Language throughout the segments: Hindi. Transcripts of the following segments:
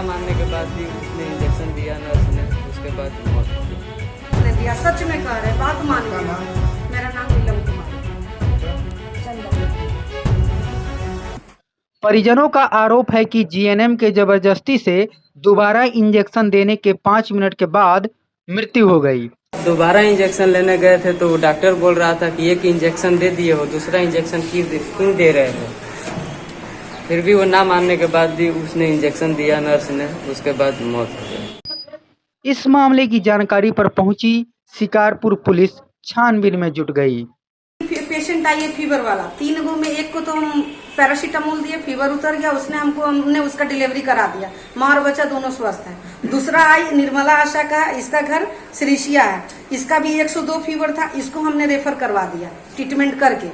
ना मानने के बाद भी उसने इंजेक्शन दिया नर्स ने, उसके बाद मौत हो गई। दिया सच में कह रहे, बात मान लिया। मेरा नाम नीलम कुमार। परिजनों का आरोप है कि जीएनएम के जबरदस्ती से दोबारा इंजेक्शन देने के 5 मिनट के बाद मृत्यु हो गई। दोबारा इंजेक्शन लेने गए थे तो डॉक्टर बोल रहा था कि एक इंजेक्शन दे दिए हो, दूसरा इंजेक्शन क्यों दे रहे हो। फिर भी वो ना मानने के बाद भी उसने इंजेक्शन दिया नर्स ने, उसके बाद मौत हो गई। इस मामले की जानकारी पर पहुंची शिकारपुर पुलिस छानबीन में जुट गई। पेशेंट आई है फीवर वाला, 3 गो में एक को तो हम पैरासीटामोल दिए, फीवर उतर गया, हमने उसका डिलीवरी करा दिया। माँ और बच्चा दोनों स्वस्थ है। दूसरा आई निर्मला आशा का, इसका घर श्रीशिया है, इसका भी 102 फीवर था, इसको हमने रेफर करवा दिया ट्रीटमेंट करके।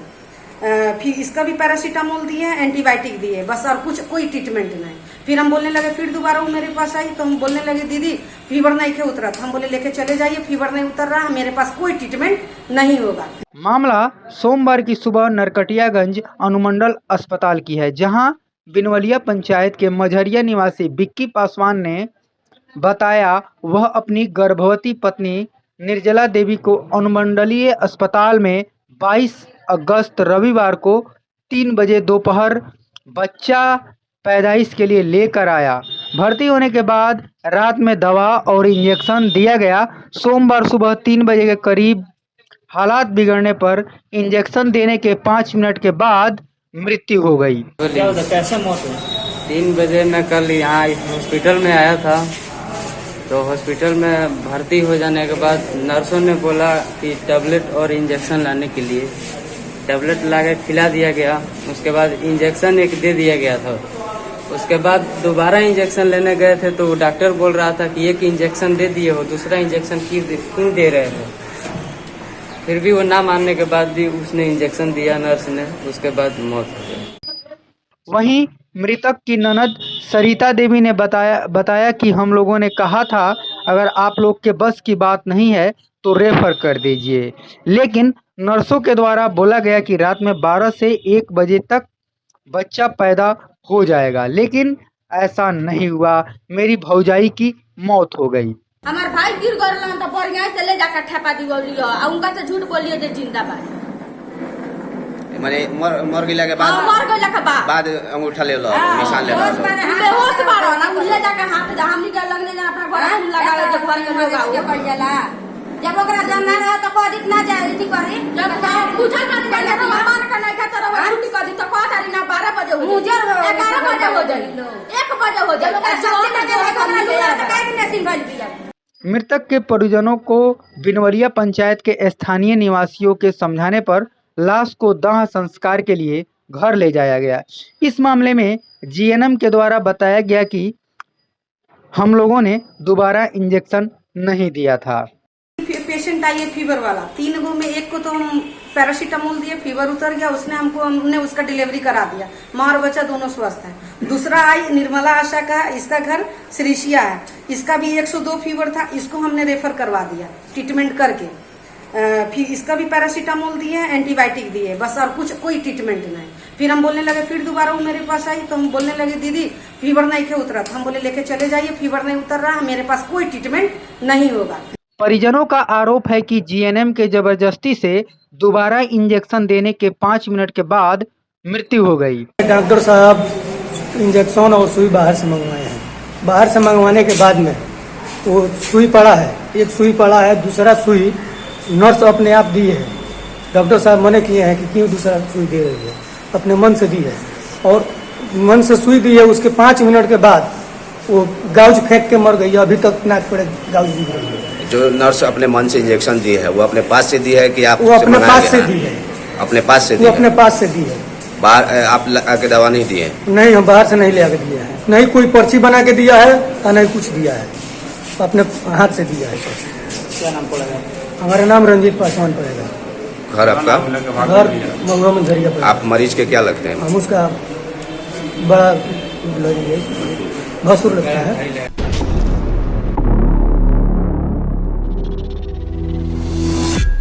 फिर इसका भी पैरासीटामोल दिए, एंटीबायोटिक दिए, बस और कोई ट्रीटमेंट नहीं। फिर हम बोलने लगे, फिर दोबारा वो मेरे पास आई तो हम बोलने लगे दीदी फीवर नहीं के उतरा, तो हम बोले लेके चले जाइए, फीवर नहीं उतर रहा, मेरे पास कोई ट्रीटमेंट नहीं होगा। मामला सोमवार की सुबह नरकटियागंज अनुमंडल अस्पताल की है, जहां बिनवलिया पंचायत के मझरिया निवासी विक्की पासवान ने बताया वह अपनी गर्भवती पत्नी निर्जला देवी को अनुमंडलीय अस्पताल में 22 अगस्त रविवार को 3 बजे दोपहर बच्चा पैदाइश के लिए लेकर आया। भर्ती होने के बाद रात में दवा और इंजेक्शन दिया गया। सोमवार सुबह 3 बजे के करीब हालात बिगड़ने पर इंजेक्शन देने के 5 मिनट के बाद मृत्यु हो गई। कैसे मौत हुई? 3 बजे मैं कल यहाँ हॉस्पिटल में आया था, तो हॉस्पिटल में भर्ती हो जाने के बाद नर्सों ने बोला कि टैबलेट और इंजेक्शन लाने के लिए टैबलेट ला के खिला दिया गया। उसके बाद इंजेक्शन एक दे दिया गया था। उसके बाद दोबारा इंजेक्शन लेने गए थे तो डॉक्टर बोल रहा था कि एक इंजेक्शन दे दिए हो, दूसरा इंजेक्शन क्यों दे रहे हो। फिर भी वो ना मानने के बाद भी उसने इंजेक्शन दिया नर्स ने, उसके बाद मौत हो गई। वहीं मृतक की ननद सरिता देवी ने बताया कि हम लोगों ने कहा था अगर आप लोग के बस की बात नहीं है तो रेफर कर दीजिए, लेकिन नर्सों के द्वारा बोला गया कि रात में 12 से 1 बजे तक बच्चा पैदा हो जाएगा, लेकिन ऐसा नहीं हुआ। मेरी भौजाई की मौत हो गई। हमार भाई गिर गए तो बढ़िया से ले जाकर ठेपा दिवलियो और उनका से झूठ बोलियो जे जिंदाबाद माने मर गेला के बाद अंगूठा ले लो, निशान ले लो। बेहोश बाड़ो ना उल्ले जाकर हाथ हमनी के लगने जा अपना घर हम लगावे जे घर के लोग आओ पड़ जाला। जब ओकरा जानना रहे तो कोदिक ना जाए थी करी, जब पूछा कर जाने तो मान के नहीं खाता रहो छुट्टी कर दी तो को तारी ना 12 बजे हो मुझे 11 बजे हो जाई 1 बजे हो जाई सच्ची ना के हमरा लिया तो काहे ने सिंबल दिया। मृतक के परिजनों को बिनवलिया पंचायत के स्थानीय निवासियों के समझाने पर लाश को दाह संस्कार के लिए घर ले जाया गया। इस मामले में जीएनएम के द्वारा बताया गया कि हम लोगों ने दोबारा इंजेक्शन नहीं दिया था। पेशेंट आई है फीवर वाला, 3 गो में एक को तो हम पैरासीटामोल दिए, फीवर उतर गया, हमने उसका डिलीवरी करा दिया। माँ और बच्चा दोनों स्वस्थ है। दूसरा आई निर्मला आशा का, इसका घर श्रीशिया है, इसका भी 102 फीवर था, इसको हमने रेफर करवा दिया ट्रीटमेंट करके। फिर इसका भी पैरासीटामोल दिए, एंटीबायोटिक दिए, बस और कोई ट्रीटमेंट नहीं। फिर हम बोलने लगे, फिर दोबारा वो मेरे पास आई तो हम बोलने लगे दीदी फीवर नहीं के उतरा, तो हम बोले लेके चले जाइए, फीवर नहीं उतर रहा, मेरे पास कोई ट्रीटमेंट नहीं होगा। परिजनों का आरोप है कि जीएनएम के जबरदस्ती से दोबारा इंजेक्शन देने के 5 मिनट के बाद मृत्यु हो गई। डॉक्टर साहब इंजेक्शन और सुई बाहर से मंगवाए हैं। बाहर से मंगवाने के बाद में वो सुई पड़ा है, एक सुई पड़ा है, दूसरा सुई नर्स अपने आप दी है। डॉक्टर साहब मने किए हैं कि क्यों दूसरा सुई दे रही है, अपने मन से दी है और मन से सुई दी है। उसके 5 मिनट के बाद वो गाउज फेंक के मर गई। अभी तक नाक पर गाउज दिख रही है। जो नर्स अपने मन से इंजेक्शन दी है वो अपने पास से दी है कि आप वो अपने पास से दी है? अपने पास से दी वो है। अपने पास से दी है। बाहर आप आके दवा नहीं दिए? नहीं, हम बाहर से नहीं ले आके दिया है, नहीं कोई पर्ची बना के दिया है और नहीं कुछ दिया है, अपने हाथ से दिया है। क्या नाम पड़ेगा? हमारा नाम रंजीत पासवान पड़ेगा। घर आपका? घर महुआ मंझरिया पड़ेगा। आप मरीज के क्या लगते हैं? हम उसका बड़ा भसुर लगता है।